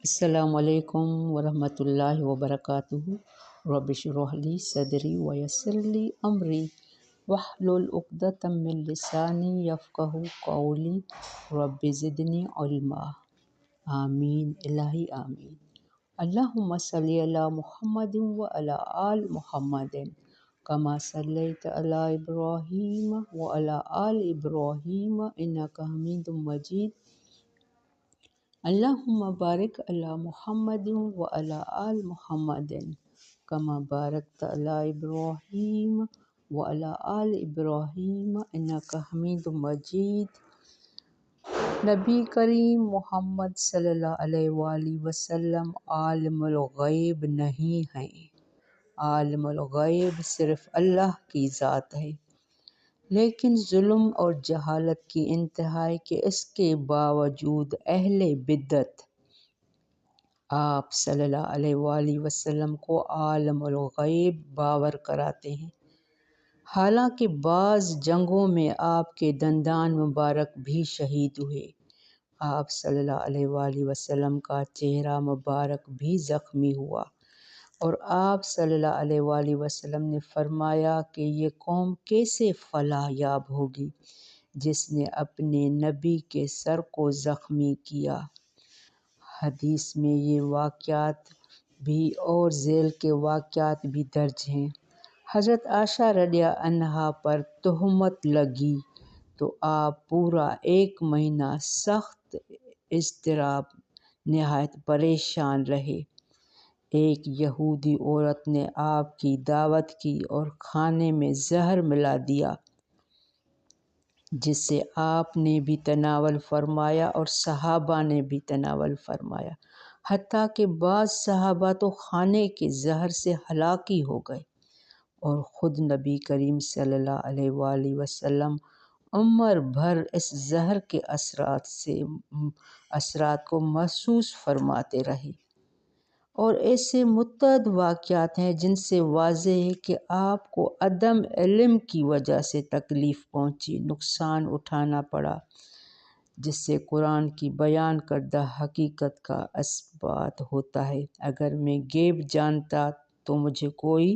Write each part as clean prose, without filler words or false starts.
السلام علیکم ورحمۃ اللہ وبرکاتہ۔ رب اشرح لی صدری ویسر لی امری واحلل عقدۃ من لسانی یفقہوا قولی رب زدنی علما۔ آمین الہی آمین۔ اللہم صلی علی محمد وعلی آل محمد کما صلیت علی ابراہیم وعلی آل ابراہیم انک حمید مجید۔ اللہم بارک علی محمد وعلی آل محمد کما بارکت علی ابراہیم وعلی آل ابراہیم انک حمید مجید۔ نبی کریم محمد صلی اللہ علیہ وآلہ وسلم عالم الغیب نہیں ہیں۔ عالم الغیب صرف اللہ کی ذات ہے، لیکن ظلم اور جہالت کی انتہا ہے کہ اس کے باوجود اہل بدعت آپ صلی اللہ علیہ وآلہ وسلم کو عالم الغیب باور کراتے ہیں، حالانکہ بعض جنگوں میں آپ کے دندان مبارک بھی شہید ہوئے۔ آپ صلی اللہ علیہ وآلہ وسلم کا چہرہ مبارک بھی زخمی ہوا، اور آپ صلی اللہ علیہ وآلہ وسلم نے فرمایا کہ یہ قوم کیسے فلاح یاب ہوگی جس نے اپنے نبی کے سر کو زخمی کیا۔ حدیث میں یہ واقعات بھی اور ذیل کے واقعات بھی درج ہیں۔ حضرت عائشہ رضی اللہ عنہا پر تہمت لگی تو آپ پورا 1 مہینہ سخت اضطراب نہایت پریشان رہے۔ ایک یہودی عورت نے آپ کی دعوت کی اور کھانے میں زہر ملا دیا، جسے آپ نے بھی تناول فرمایا اور صحابہ نے بھی تناول فرمایا، حتیٰ کہ بعض صحابہ تو کھانے کے زہر سے ہلاک ہی ہو گئے، اور خود نبی کریم صلی اللہ علیہ وآلہ وسلم عمر بھر اس زہر کے اثرات کو محسوس فرماتے رہے۔ اور ایسے متعدد واقعات ہیں جن سے واضح ہے کہ آپ کو عدم علم کی وجہ سے تکلیف پہنچی، نقصان اٹھانا پڑا، جس سے قرآن کی بیان کردہ حقیقت کا اثبات ہوتا ہے۔ اگر میں غیب جانتا تو مجھے کوئی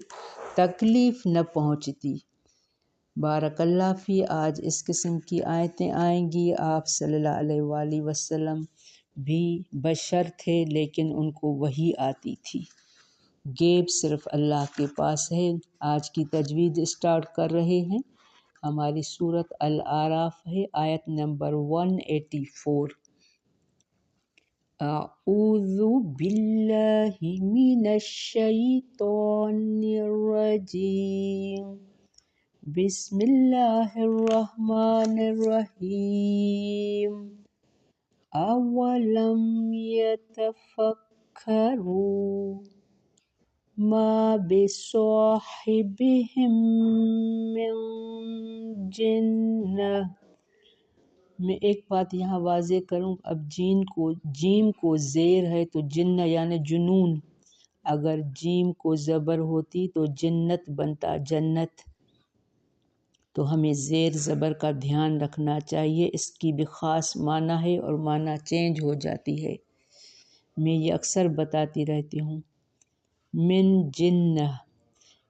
تکلیف نہ پہنچتی۔ بارک اللہ فی۔ آج اس قسم کی آیتیں آئیں گی۔ آپ صلی اللہ علیہ وآلہ وسلم بھی بشر تھے، لیکن ان کو وحی آتی تھی۔ غیب صرف اللہ کے پاس ہے۔ آج کی تجوید اسٹارٹ کر رہے ہیں۔ ہماری سورۃ الاعراف ہے، آیت نمبر 184۔ اعوذ باللہ من الشیطان الرجیم، بسم اللہ الرحمن الرحیم۔ اولم یتفکروا ما بصاحبہم من جنہ۔ میں ایک بات یہاں واضح کروں، اب جیم کو زیر ہے تو جنہ یعنی جنون، اگر جیم کو زبر ہوتی تو جنت بنتا، جنت۔ تو ہمیں زیر زبر کا دھیان رکھنا چاہیے، اس کی بھی خاص معنی ہے اور معنی چینج ہو جاتی ہے۔ میں یہ اکثر بتاتی رہتی ہوں۔ من جنہ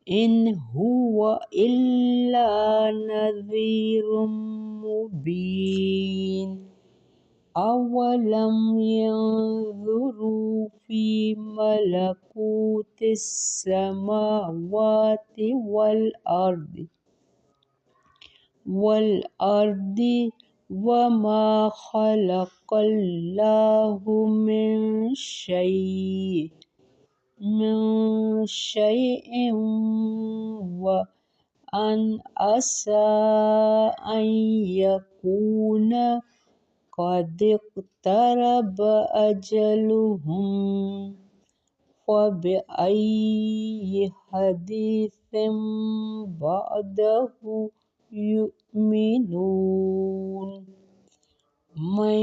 ان هو الا نذیر مبین، اولم ينظروا فی ملکوت السماوات والارض وما خلق اللہ من شیء وان عسى ان یکون قد اقترب اجلهم فبأي حدیث بعدہ یؤمنون۔ من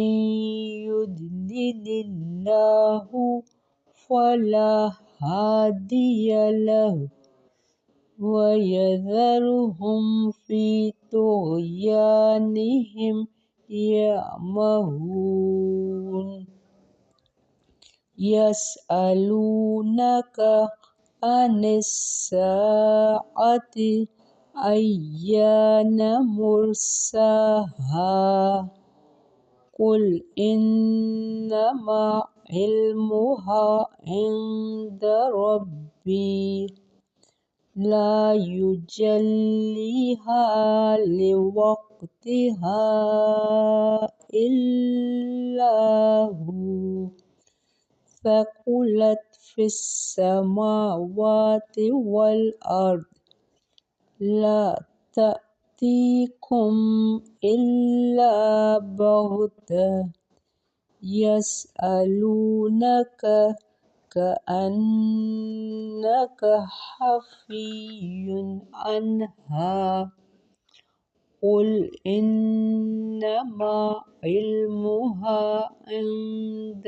یضلل اللہ فلا ہادی لہ ویذرہم فی طغیانہم یعمہون۔ يسألونك عن الساعة أيان مرساها قل إنما علمها عند ربي لا يجليها لوقتها إلا هو ثقلت في السماوات والأرض لا تأتيكم إلا بغتة يسألونك كأنك حفي عنها قل إنما علمها عند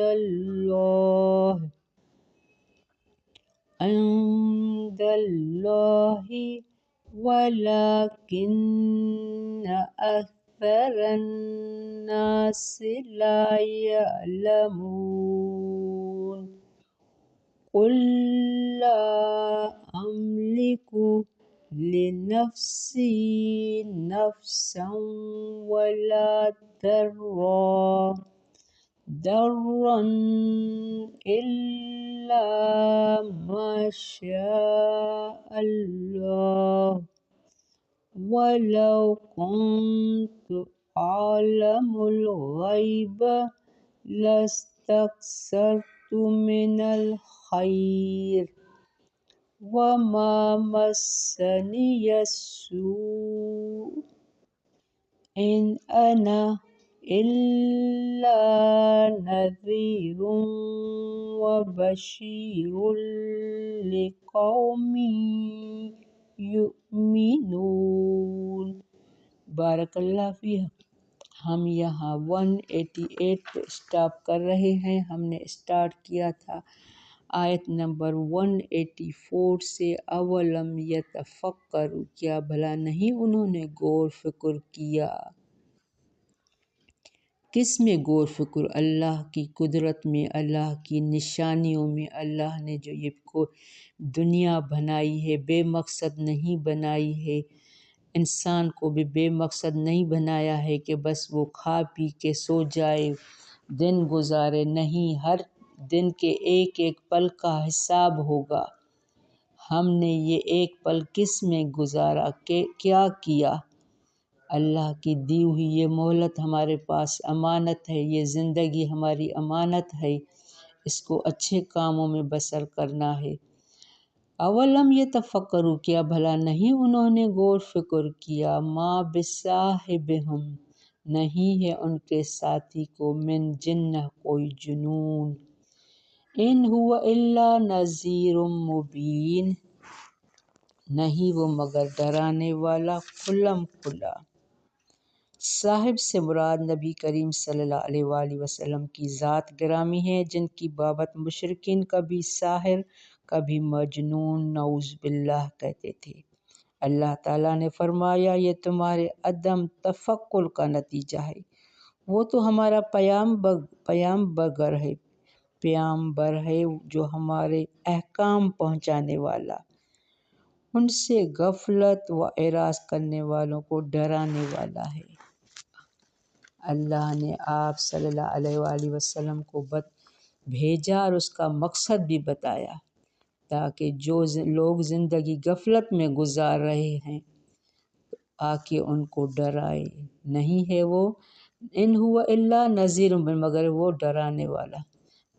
الله ولكن أكثر الناس لا يعلمون قل لا أملك لنفسي نفسا ولا ضرا إلا ما شاء الله ولو كنت أعلم الغيب لاستكثرت من الخير وما مسني السوء إن أنا إلا نذير وبشير لقوم يؤمنون۔ بارک اللہ فیہ۔ ہم یہاں 188 پہ اسٹاپ کر رہے ہیں۔ ہم نے اسٹارٹ کیا تھا آیت نمبر 184 سے اولم یتفکروا، کیا بھلا نہیں انہوں نے غور فکر کیا؟ کس میں غور فکر؟ اللہ کی قدرت میں، اللہ کی نشانیوں میں۔ اللہ نے جو یہ دنیا بنائی ہے بے مقصد نہیں بنائی ہے، انسان کو بھی بے مقصد نہیں بنایا ہے کہ بس وہ کھا پی کے سو جائے، دن گزارے، نہیں، ہر دن کے ایک ایک پل کا حساب ہوگا۔ ہم نے یہ ایک پل کس میں گزارا، کیا کیا؟ اللہ کی دی ہوئی یہ مہلت ہمارے پاس امانت ہے، یہ زندگی ہماری امانت ہے، اس کو اچھے کاموں میں بسر کرنا ہے۔ اولم یتفکروا، کیا بھلا نہیں انہوں نے غور فکر کیا؟ ما بصاحبہم، نہیں ہے ان کے ساتھی کو، من جنہ، کوئی جنون، ان ہوا الا نذیر مبین، نہیں وہ مگر ڈرانے والا کھلم کھلا۔ صاحب سے مراد نبی کریم صلی اللہ علیہ وآلہ وسلم کی ذات گرامی ہے، جن کی بابت مشرکین کبھی ساحر کبھی مجنون نعوذ باللہ کہتے تھے۔ اللہ تعالیٰ نے فرمایا یہ تمہارے عدم تفکر کا نتیجہ ہے، وہ تو ہمارا پیامبر ہے جو ہمارے احکام پہنچانے والا، ان سے غفلت و اعراض کرنے والوں کو ڈرانے والا ہے۔ اللہ نے آپ صلی اللہ علیہ وآلہ وسلم کو بھیجا اور اس کا مقصد بھی بتایا تاکہ جو لوگ زندگی غفلت میں گزار رہے ہیں آ کے ان کو ڈرائے، نہیں ہے وہ، ان ہوا الا نذیر، مگر وہ ڈرانے والا۔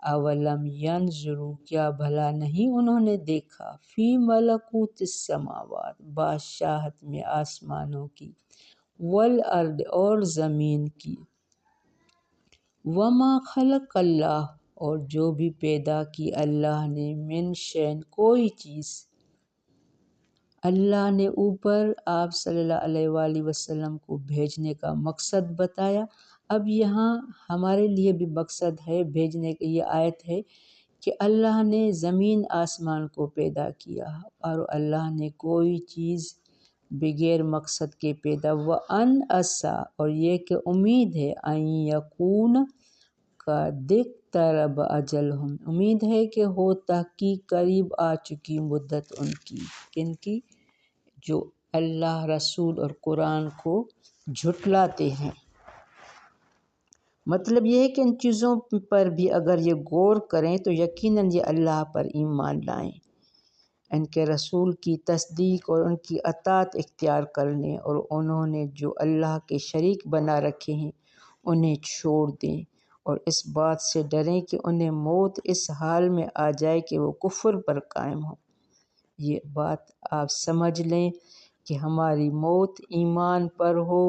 اولم ینظروا، کیا بھلا نہیں انہوں نے دیکھا، فی ملکوت السماوات، بادشاہت میں آسمانوں کی، والارض، اور زمین کی، وما خلق اللہ، اور جو بھی پیدا کی اللہ نے، من شیء، کوئی چیز۔ اللہ نے اوپر آپ صلی اللہ علیہ وآلہ وسلم کو بھیجنے کا مقصد بتایا، اب یہاں ہمارے لیے بھی مقصد ہے بھیجنے کی، یہ آیت ہے کہ اللہ نے زمین آسمان کو پیدا کیا اور اللہ نے کوئی چیز بغیر مقصد کے پیدا، وَأَنْ عَسَىٰ، اور یہ کہ امید ہے، أَن يَكُونَ، کا اقترب اجلہم، امید ہے کہ ہو تحقیق قریب آ چکی مدت ان کی، کن کی؟ جو اللہ، رسول اور قرآن کو جھٹلاتے ہیں۔ مطلب یہ ہے کہ ان چیزوں پر بھی اگر یہ غور کریں تو یقیناً یہ اللہ پر ایمان لائیں، ان کے رسول کی تصدیق اور ان کی اطاعت اختیار کر لیں، اور انہوں نے جو اللہ کے شریک بنا رکھے ہیں انہیں چھوڑ دیں، اور اس بات سے ڈریں کہ انہیں موت اس حال میں آ جائے کہ وہ کفر پر قائم ہوں۔ یہ بات آپ سمجھ لیں کہ ہماری موت ایمان پر ہو،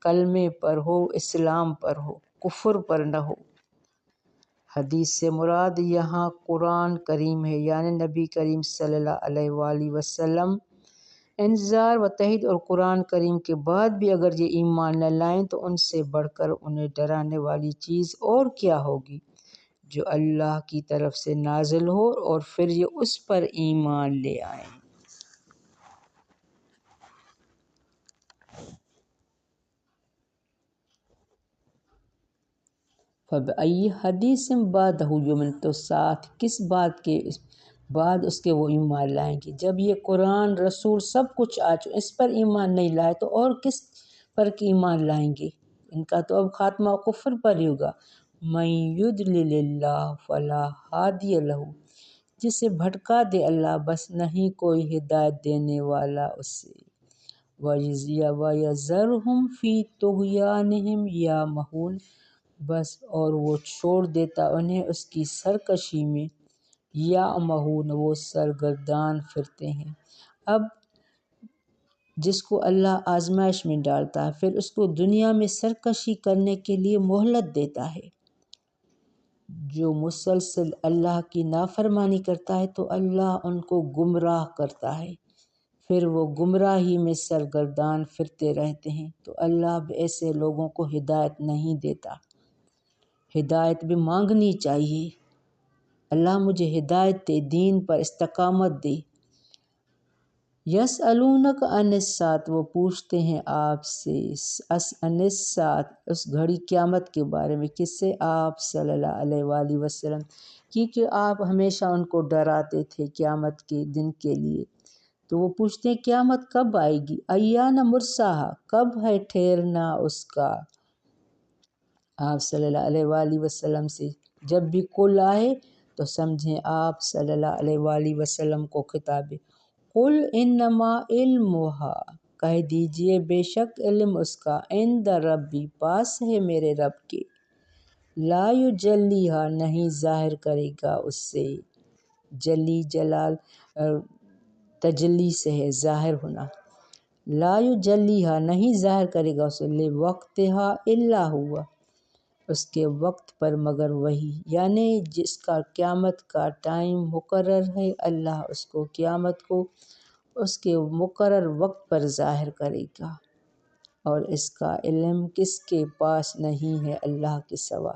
کلمے پر ہو، اسلام پر ہو، کفر پر نہ ہو۔ حدیث سے مراد یہاں قرآن کریم ہے، یعنی نبی کریم صلی اللہ علیہ وآلہ وسلم۔ انذار و تحید اور قرآن کریم کے بعد بھی اگر یہ ایمان نہ لائیں تو ان سے بڑھ کر انہیں ڈرانے والی چیز اور کیا ہوگی جو اللہ کی طرف سے نازل ہو اور پھر یہ اس پر ایمان لے آئیں۔ فَبِأَيِّ حَدِيثٍ بَعْدَهُ یُؤْمِنُونَ، تو ساتھ کس بات کے بعد اس کے وہ ایمان لائیں گے؟ جب یہ قرآن، رسول سب کچھ آ چکے، اس پر ایمان نہیں لائے تو اور کس پر ایمان لائیں گے؟ ان کا تو اب خاتمہ کفر پر ہی ہوگا۔ مَن یُضْلِلِ اللہِ فَلَا ہَادِیَ لَہُ، جسے بھٹکا دے اللہ بس نہیں کوئی ہدایت دینے والا اس سے۔ وَيَذَرُهُمْ فِي طُغْيَانِهِمْ يَعْمَهُونَ، بس اور وہ چھوڑ دیتا انہیں اس کی سرکشی میں، یعمہون وہ سرگردان پھرتے ہیں۔ اب جس کو اللہ آزمائش میں ڈالتا ہے پھر اس کو دنیا میں سرکشی کرنے کے لیے مہلت دیتا ہے۔ جو مسلسل اللہ کی نافرمانی کرتا ہے تو اللہ ان کو گمراہ کرتا ہے، پھر وہ گمراہی میں سرگردان پھرتے رہتے ہیں، تو اللہ بھی ایسے لوگوں کو ہدایت نہیں دیتا۔ ہدایت بھی مانگنی چاہیے، اللہ مجھے ہدایت دے، دین پر استقامت دے۔ یسألونک عن الساعۃ، وہ پوچھتے ہیں آپ سے عن الساعۃ اس گھڑی قیامت کے بارے میں، کس سے؟ آپ صلی اللہ علیہ وآلہ وسلم، کیونکہ آپ ہمیشہ ان کو ڈراتے تھے قیامت کے دن کے لیے۔ تو وہ پوچھتے ہیں قیامت کب آئے گی؟ ایان مرساہا، کب ہے ٹھہرنا اس کا؟ آپ صلی اللہ علیہ وآلہ وسلم سے جب بھی کل آئے تو سمجھیں آپ صلی اللہ علیہ وآلہ وسلم کو خطاب ہے۔ قل انما علمھا، کہہ دیجئے بے شک علم اس کا، عند ربی پاس ہے میرے رب کے، لا یجلیھا نہیں ظاہر کرے گا اس سے، جلی جلال تجلی سے ہے ظاہر ہونا، لا یجلیھا نہیں ظاہر کرے گا اسے، لوقتھا الا ہوا اس کے وقت پر مگر وہی، یعنی جس کا قیامت کا ٹائم مقرر ہے اللہ اس کو قیامت کو اس کے مقرر وقت پر ظاہر کرے گا، اور اس کا علم کس کے پاس نہیں ہے اللہ کے سوا،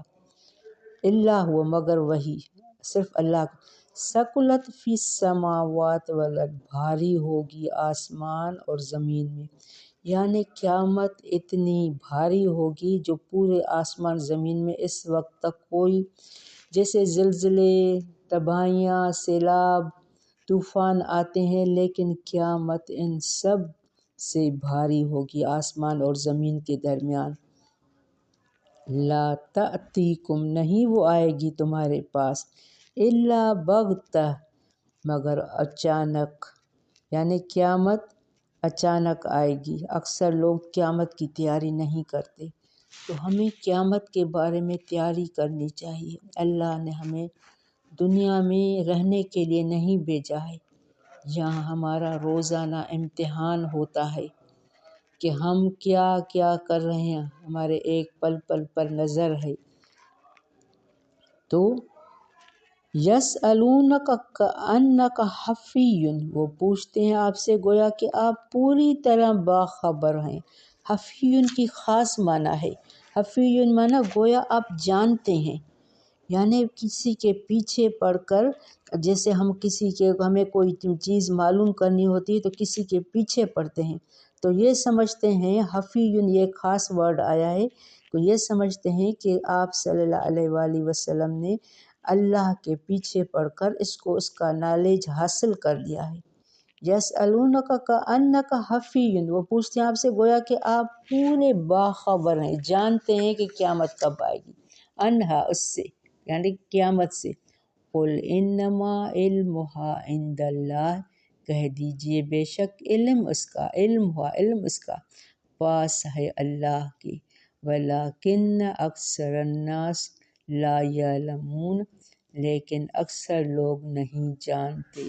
الا ہوا مگر وہی، صرف اللہ کا۔ ثقلت فی السماوات والارض، بھاری ہوگی آسمان اور زمین میں، یعنی قیامت اتنی بھاری ہوگی جو پورے آسمان زمین میں اس وقت تک کوئی، جیسے زلزلے، تباہیاں، سیلاب، طوفان آتے ہیں، لیکن قیامت ان سب سے بھاری ہوگی آسمان اور زمین کے درمیان۔ لا تأتیکم نہیں وہ آئے گی تمہارے پاس، الا بغتہ مگر اچانک، یعنی قیامت اچانک آئے گی۔ اکثر لوگ قیامت کی تیاری نہیں کرتے، تو ہمیں قیامت کے بارے میں تیاری کرنی چاہیے۔ اللہ نے ہمیں دنیا میں رہنے کے لیے نہیں بھیجا ہے، یہاں ہمارا روزانہ امتحان ہوتا ہے کہ ہم کیا کیا کر رہے ہیں، ہمارے ایک پل پل پر نظر ہے۔ تو یسألونک کأنک حفی، وہ پوچھتے ہیں آپ سے گویا کہ آپ پوری طرح باخبر ہیں۔ حفی کی خاص معنی ہے، حفی معنی گویا آپ جانتے ہیں، یعنی کسی کے پیچھے پڑ کر، جیسے ہم ہمیں کوئی چیز معلوم کرنی ہوتی ہے تو کسی کے پیچھے پڑتے ہیں، تو یہ سمجھتے ہیں حفی، یہ خاص ورڈ آیا ہے کو یہ سمجھتے ہیں کہ آپ صلی اللہ علیہ وآلہ وسلم نے اللہ کے پیچھے پڑھ کر اس کا نالج حاصل کر لیا ہے۔ یسألونک کأنک حفی، وہ پوچھتے ہیں آپ سے گویا کہ آپ پورے باخبر ہیں، جانتے ہیں کہ قیامت کب آئے گی، انہا اس سے یعنی قیامت سے۔ قل انما علمھا عند اللہ، کہہ دیجئے بے شک علم اس کا پاس ہے اللہ کے، ولیکن اکثر الناس لا یعلمون، لیکن اکثر لوگ نہیں جانتے۔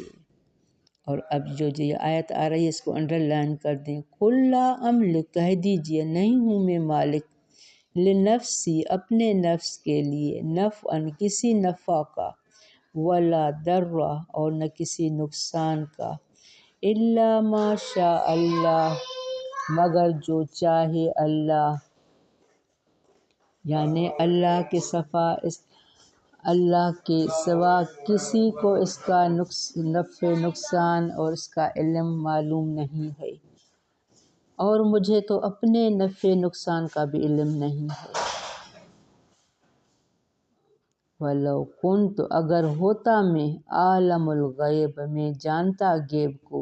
اور اب جو یہ آیت آ رہی ہے اس کو انڈر لائن کر دیں۔ قل لا املک، کہہ دیجئے نہیں ہوں میں مالک، لنفسی اپنے نفس کے لیے، نفعا کسی نفع کا، ولا ضرا اور نہ کسی نقصان کا، الا ما شاء اللہ مگر جو چاہے اللہ، یعنی اللہ کے سوا کسی کو اس کا نفع نقصان اور اس کا علم معلوم نہیں ہے، اور مجھے تو اپنے نفع نقصان کا بھی علم نہیں ہے۔ وَلَوْ كُنْتُ، اگر ہوتا میں عالم الغیب، میں جانتا غیب کو،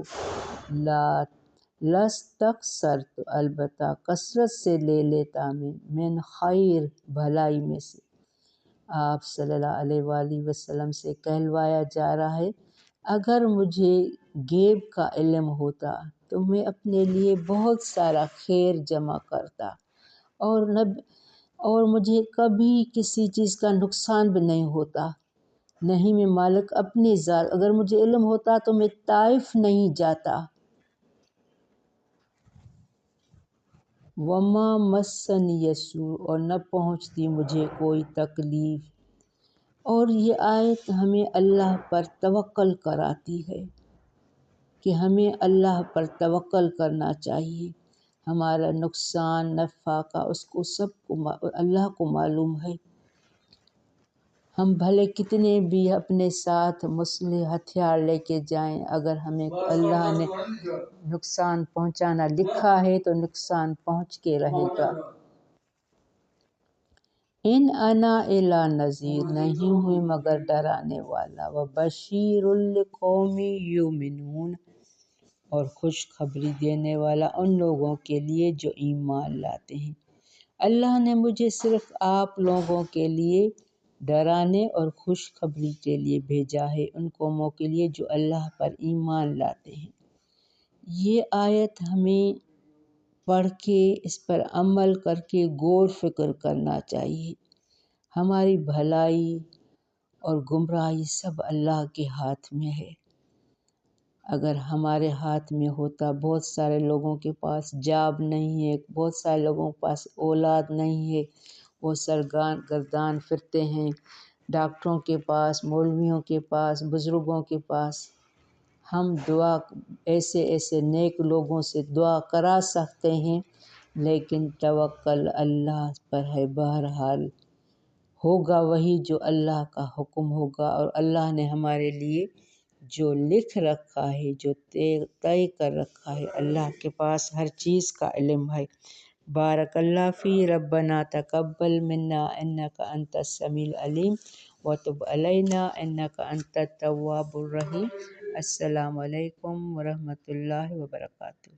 لَاسْتَكْثَرْتُ، البتہ کثرت سے لے لیتا میں، من خیر بھلائی میں سے۔ آپ صلی اللہ علیہ وآلہ وسلم سے کہلوایا جا رہا ہے اگر مجھے غیب کا علم ہوتا تو میں اپنے لیے بہت سارا خیر جمع کرتا، اور مجھے کبھی کسی چیز کا نقصان بھی نہیں ہوتا، نہیں میں مالک اپنی ذات، اگر مجھے علم ہوتا تو میں طائف نہیں جاتا۔ وما مسنی السوء، اور نہ پہنچتی مجھے کوئی تکلیف۔ اور یہ آیت ہمیں اللہ پر توکل کراتی ہے کہ ہمیں اللہ پر توکل کرنا چاہیے۔ ہمارا نقصان نفع کا اس کو سب کو اللہ کو معلوم ہے۔ ہم بھلے کتنے بھی اپنے ساتھ مسلح ہتھیار لے کے جائیں، اگر ہمیں اللہ نے نقصان پہنچانا لکھا ہے تو نقصان پہنچ کے رہے گا۔ ان انا الا نذیر، نہیں ہوئی مگر ڈرانے والا، وبشیر لقوم یؤمنون، اور خوشخبری دینے والا ان لوگوں کے لیے جو ایمان لاتے ہیں۔ اللہ نے مجھے صرف آپ لوگوں کے لیے ڈرانے اور خوشخبری کے لیے بھیجا ہے، ان قوموں کے لیے جو اللہ پر ایمان لاتے ہیں۔ یہ آیت ہمیں پڑھ کے اس پر عمل کر کے غور فکر کرنا چاہیے۔ ہماری بھلائی اور گمراہی سب اللہ کے ہاتھ میں ہے۔ اگر ہمارے ہاتھ میں ہوتا، بہت سارے لوگوں کے پاس جاب نہیں ہے، بہت سارے لوگوں کے پاس اولاد نہیں ہے، وہ سرگردان پھرتے ہیں ڈاکٹروں کے پاس، مولویوں کے پاس، بزرگوں کے پاس۔ ہم دعا ایسے نیک لوگوں سے دعا کرا سکتے ہیں، لیکن توکل اللہ پر ہے۔ بہرحال ہوگا وہی جو اللہ کا حکم ہوگا، اور اللہ نے ہمارے لیے جو لکھ رکھا ہے، جو طے کر رکھا ہے، اللہ کے پاس ہر چیز کا علم ہے۔ بارک اللہ فی ربنا تقبل منا انک انت السمیع العلیم وتب علینا انک انت التواب الرحیم۔ السلام علیکم ورحمۃ اللہ وبرکاتہ۔